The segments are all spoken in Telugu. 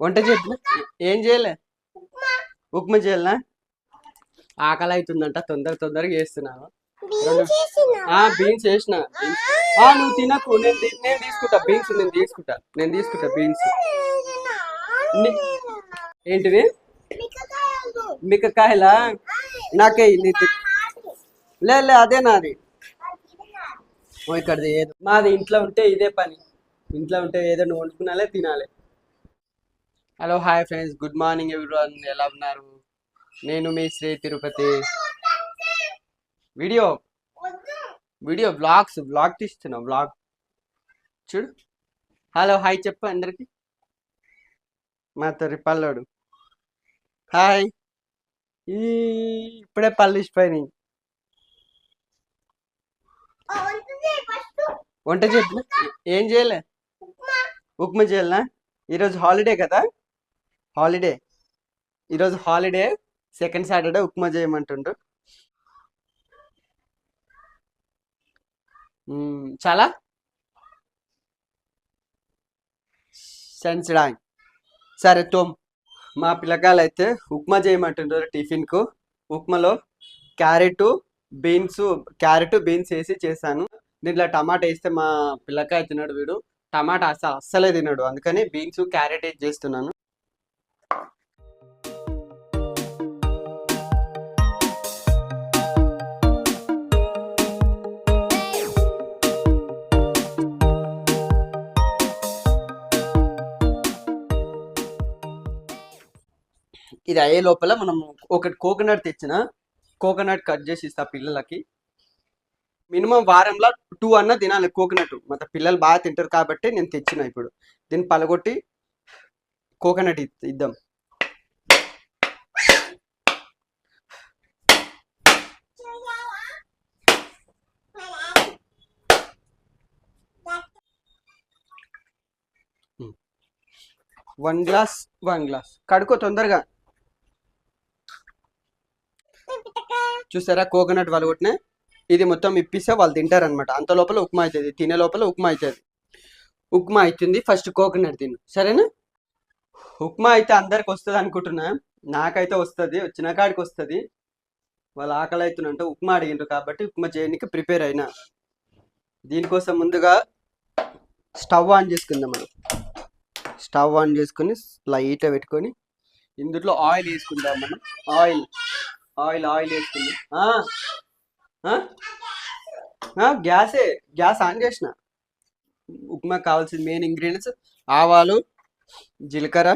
వంట చేద్దాం. ఏం చేయలే, ఉప్మా చేయాలనా? ఆకలి అవుతుందంట, తొందరగా చేస్తున్నాను. బీన్స్ వేసిన. నువ్వు తినకు, నేను తీసుకుంటా బీన్స్. నేను తీసుకుంటా బీన్స్. ఏంటివి? మిక్కకాయలా? నాకే లే అదే నాది. ఇక్కడది ఏదో మాది. ఇంట్లో ఉంటే ఇదే పని. ఇంట్లో ఉంటే ఏదో వండుకునాలే, తినాలి. Hello, hi friends, good morning everyone. ఎలా ఉన్నారు? నేను మీ Shri Tirupati. Video video vlog తీస్తున్నా. బ్లాగ్ చూడు. హలో, హాయ్ చెప్పు అందరికి. మా తొరి పల్లోడు హాయ్. ఇప్పుడే పళ్ళు ఇచ్చిపోయినాయి. వంట చేద్దాం. ఏం చేయలే, ఉప్మా చేయాలనా? ఈరోజు హాలిడే కదా, హాలిడే. ఈరోజు హాలిడే, సెకండ్ సాటర్డే. ఉప్మా చేయమంటుండు. చాలా సెన్సిడా. సరే తోమ్. మా పిల్లకాయలు అయితే ఉప్మా చేయమంటుంటారు టిఫిన్కు. ఉప్మాలో క్యారెట్ బీన్స్ వేసి చేశాను. దీంట్లో టమాటా వేస్తే మా పిల్లకాయ తినడు. వీడు టమాటా అస్సలే తినడు. అందుకని బీన్స్ క్యారెట్ వేసి చేస్తున్నాను. ఇది అయ్యే లోపల మనం ఒకటి కోకోనట్ తెచ్చిన, కోకోనట్ కట్ చేసి ఇస్తా పిల్లలకి. మినిమం వారంలో 2 అన్న తినాలి కోకోనట్. మన పిల్లలు బాగా తింటారు కాబట్టి నేను తెచ్చిన. ఇప్పుడు దీన్ని పలగొట్టి కోకోనట్ ఇద్దాం. వన్ గ్లాస్ కడుకో తొందరగా. చూసారా కోకోనట్ వలగొట్టిన. ఇది మొత్తం ఇప్పిస్తే వాళ్ళు తింటారనమాట. అంత లోపల ఉప్మా అవుతుంది. తినే లోపల ఉప్మా అవుతుంది. ఫస్ట్ కోకోనట్ తిను, సరేనా? ఉప్మా అయితే అందరికి వస్తుంది అనుకుంటున్నా. నాకైతే వస్తుంది, వచ్చిన కాడికి వస్తుంది. వాళ్ళు ఆకలి అవుతున్నంటే ఉప్మా అడిగిండ్రు కాబట్టి ఉప్మా చేయడానికి ప్రిపేర్ అయినా. దీనికోసం ముందుగా స్టవ్ ఆన్ చేసుకుందాం. మనం స్టవ్ ఆన్ చేసుకుని లైట్గా పెట్టుకొని ఇందులో ఆయిల్ వేసుకుందాం. మనం ఆయిల్ వేసుకుందాం. గ్యాస్ ఆన్ చేసిన. ఉప్మా కావాల్సిన మెయిన్ ఇంగ్రీడియంట్స్ ఆవాలు, జీలకర్ర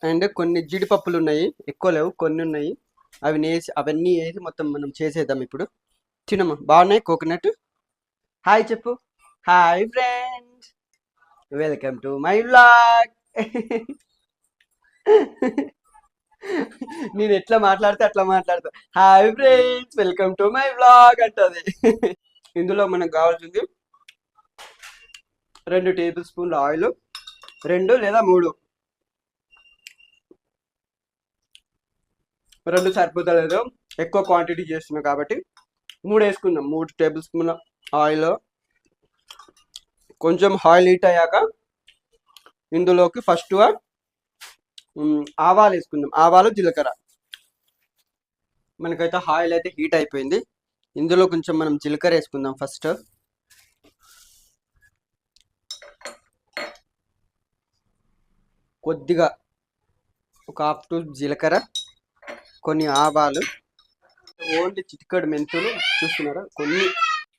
అండ్ కొన్ని జీడిపప్పులు ఉన్నాయి. ఎక్కువ లేవు, కొన్ని ఉన్నాయి. అవన్నీ వేసి మొత్తం మనం చేసేద్దాం ఇప్పుడు. తినమ్మా, బాగున్నాయి కోకోనట్. హాయ్ చెప్పు. Hi friends, welcome to my vlog. నేను ఎట్లా మాట్లాడితే అట్లా మాట్లాడతా. Hi friends, welcome to my vlog అంటది. ఇందులో మనకు కావాల్సింది 2 టేబుల్ స్పూన్ల ఆయిల్, 2 లేదా 3. 2 సరిపోతలేదు, ఎక్కువ క్వాంటిటీ చేస్తున్నాం కాబట్టి 3 వేసుకుందాం. 3 టేబుల్ స్పూన్ల ఆయిల్. కొంచెం ఆయిల్ హీట్ అయ్యాక ఇందులోకి ఫస్ట్గా ఆవాలు వేసుకుందాం. ఆవాలు, జీలకర్ర. మనకైతే ఆయిల్ అయితే హీట్ అయిపోయింది. ఇందులో కొంచెం మనం జీలకర్ర వేసుకుందాం ఫస్ట్. కొద్దిగా ఒక హాఫ్ టీ జీలకర్ర, కొన్ని ఆవాలు, ఓన్లీ చిటికెడు మెంతులు. చూస్తున్నారా?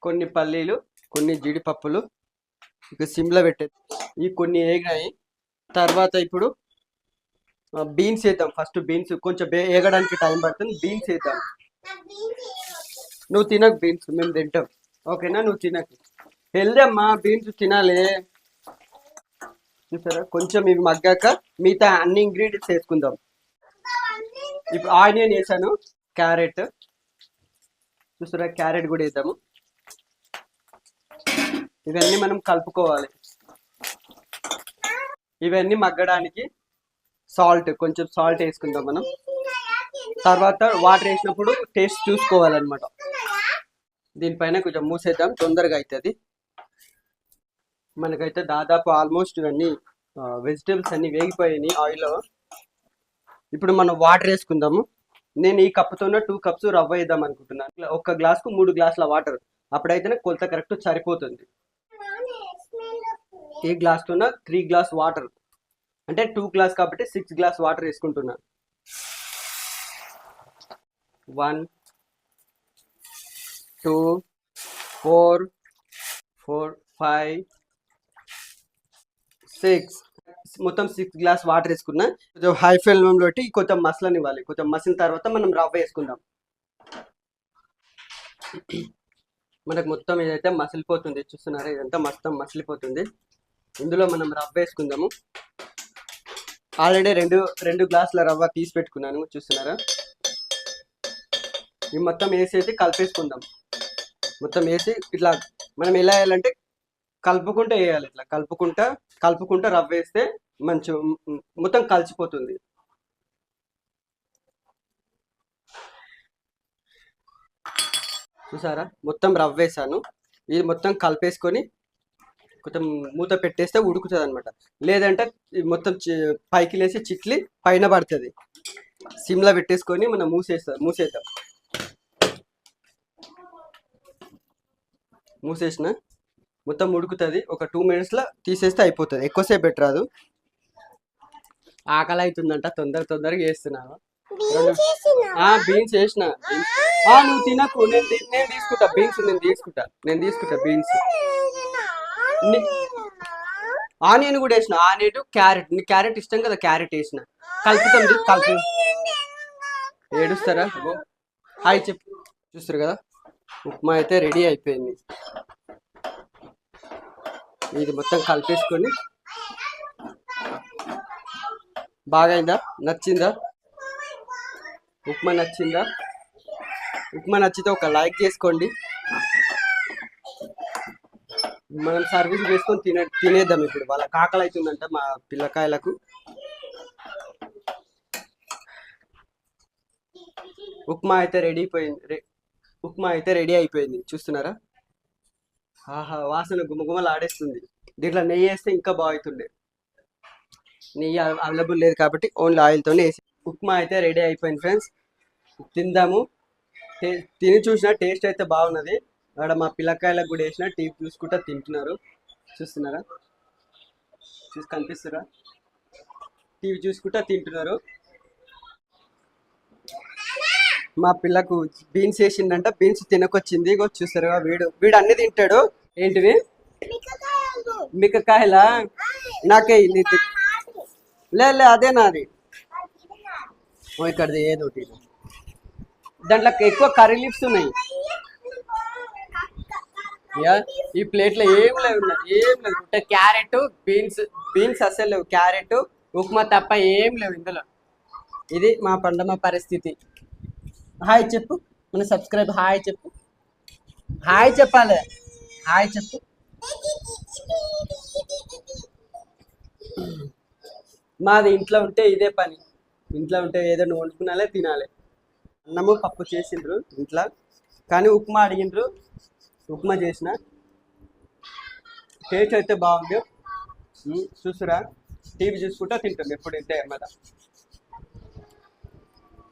కొన్ని పల్లీలు, కొన్ని జీడిపప్పులు. ఇక సిమ్లో పెట్టేది. ఈ కొన్ని వేగినాయి. తర్వాత ఇప్పుడు బీన్స్ వేద్దాం. ఫస్ట్ బీన్స్ కొంచెం వేగడానికి టైం పడుతుంది. బీన్స్ వేద్దాం. నువ్వు తినకు బీన్స్, మేము తింటాం. ఓకేనా? నువ్వు తినకు. హెల్దీ అమ్మా, బీన్స్ తినాలి. చూసారా? కొంచెం ఇవి మగ్గాక మిగతా అన్ని ఇంగ్రీడియంట్స్ వేసుకుందాం. ఇప్పుడు ఆనియన్ వేసాను, క్యారెట్. చూసారా? క్యారెట్ కూడా వేద్దాము. ఇవన్నీ మనం కలుపుకోవాలి. ఇవన్నీ మగ్గడానికి కొంచెం సాల్ట్ వేసుకుందాం మనం. తర్వాత వాటర్ వేసినప్పుడు టేస్ట్ చూసుకోవాలన్నమాట. దీనిపైన కొంచెం మూసేద్దాం, తొందరగా అవుతుంది. మనకైతే దాదాపు ఆల్మోస్ట్ ఇవన్నీ వెజిటేబుల్స్ అన్ని వేగిపోయాయి ఆయిల్లో. ఇప్పుడు మనం వాటర్ వేసుకుందాము. నేను ఈ కప్పుతోనే 2 కప్స్ రవ్వ వేద్దాం అనుకుంటున్నాను. ఒక గ్లాస్కు 3 గ్లాసుల వాటర్, అప్పుడైతేనే కొలత కరెక్ట్ సరిపోతుంది. ఈ గ్లాస్తోన 3 గ్లాస్ వాటర్, అంటే 2 గ్లాస్ కాబట్టి 6 గ్లాస్ వాటర్ వేసుకుంటున్నా. 1 2 4 5 6, మొత్తం 6 గ్లాస్ వాటర్ వేసుకున్నా. కొంచెం హై ఫ్లేమ్ పెట్టి కొంచెం మసలనివ్వాలి. కొంచెం మసిన తర్వాత మనం రవ్వ వేసుకుందాం. మనకు మొత్తం ఏదైతే మసిలిపోతుంది చూస్తున్నారా, ఇదంతా మొత్తం మసిలిపోతుంది. ఇందులో మనం రవ్వ వేసుకుందాము. ఆల్రెడీ రెండు గ్లాసుల రవ్వ తీసి పెట్టుకున్నాను చూస్తున్నారా. ఇవి మొత్తం వేసేసి కలిపేసుకుందాం. మొత్తం వేసి ఇట్లా మనం ఎలా వేయాలంటే కలుపుకుంటూ వేయాలి. ఇట్లా కలుపుకుంటా రవ్వ వేస్తే మంచి మొత్తం కలిసిపోతుంది. చూసారా, మొత్తం రవ్వ వేసాను. ఇది మొత్తం కలిపేసుకొని కొంచెం మూత పెట్టేస్తే ఉడుకుతుంది అనమాట. లేదంటే మొత్తం పైకి లేసి చిట్లి పైన పడుతుంది. సిమ్లో పెట్టేసుకొని మనం మూసేద్దాం. మూసేసిన మొత్తం ఉడుకుతుంది. ఒక 2 minutesలో తీసేస్తే అయిపోతుంది. ఎక్కువసేపు పెట్టరాదు. ఆకలి అవుతుందంట, తొందరగా చేస్తున్నాను. బీన్స్ వేసిన. నువ్వు తినకు, నేను తీసుకుంటా బీన్స్. నేను తీసుకుంటా బీన్స్. ఆనియన్ కూడా వేసిన. Onion, carrot. నీ క్యారెట్ ఇష్టం కదా, క్యారెట్ వేసిన. కలిపి ఏడుస్తారా? హాయ్ చెప్పు. చూస్తారు కదా, ఉప్మా అయితే రెడీ అయిపోయింది. ఇది మొత్తం కలిపేసుకొని బాగా అయిందా? నచ్చిందా? ఉప్మా నచ్చిందా? ఉప్మా నచ్చితే ఒక లైక్ చేసుకోండి. మనం సర్వీస్ చేసుకొని తినేద్దాం. ఇప్పుడు వాళ్ళకి ఆకలి అవుతుందంట, మా పిల్లకాయలకు. ఉప్మా అయితే రెడీ అయిపోయింది. చూస్తున్నారా? ఆహా, వాసన గుమగుమలు ఆడేస్తుంది. దీంట్లో నెయ్యి వేస్తే ఇంకా బాగుంటుండే. నెయ్యి అవైలబుల్ లేదు కాబట్టి ఓన్లీ ఆయిల్తోనే వేసి. ఉప్మా అయితే రెడీ అయిపోయింది ఫ్రెండ్స్. తిందాము. తిని చూసిన టేస్ట్ అయితే బాగున్నది. అక్కడ మా పిల్లకాయలకు కూడా వేసిన. టీవీ చూసుకుంటా తింటున్నారు. చూస్తున్నారా? కనిపిస్తారా? టీవీ చూసుకుంటా తింటున్నారు. మా పిల్లకు బీన్స్ వేసిందంట. బీన్స్ తినకొచ్చింది. చూస్తారా, వీడు అన్ని తింటాడు. ఏంటివి? మిక్కకాయలా? నాకే లే అదే నాది. ఇక్కడది ఏదోటి. దాంట్లో ఎక్కువ కర్రీ లీవ్స్ ఉన్నాయి. ఈ ప్లేట్లో ఏం లేవు. క్యారెట్, బీన్స్ అసలు లేవు. క్యారెట్, ఉప్మా తప్ప ఏం లేవు ఇందులో. ఇది మా పండమ పరిస్థితి. హాయ్ చెప్పు, మన సబ్స్క్రైబ్. హాయ్ చెప్పు. హాయ్ చెప్పాలి. హాయ్ చెప్పు. మాది ఇంట్లో ఉంటే ఇదే పని. ఇంట్లో ఉంటే ఏదైనా వండుకునాలే, తినాలి. అన్నము పప్పు చేసిండ్రు ఇంట్లో, కానీ ఉప్మా అడిగిండ్రు. ఉప్మా చేసిన. టేస్ట్ అయితే బాగుంది. చూసురా, టీవీ చూసుకుంటా తింటాం. ఎప్పుడు ఇంతే అన్నమాట.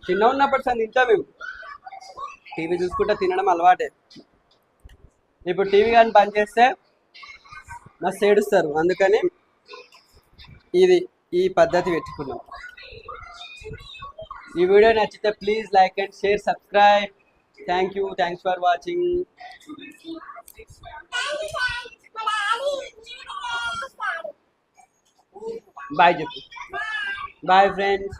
చిన్న ఉన్నప్పుడు సార్ తింటాం మేము. టీవీ చూసుకుంటా తినడం అలవాటే. ఇప్పుడు టీవీ కానీ బంద్ చేస్తే మస్తు ఏడుస్తారు. అందుకని ఈ పద్ధతి పెట్టుకున్నాం. ఈ వీడియో నచ్చితే please like and share, subscribe. Thanks for watching. Bye చెప్పు. Bye friends.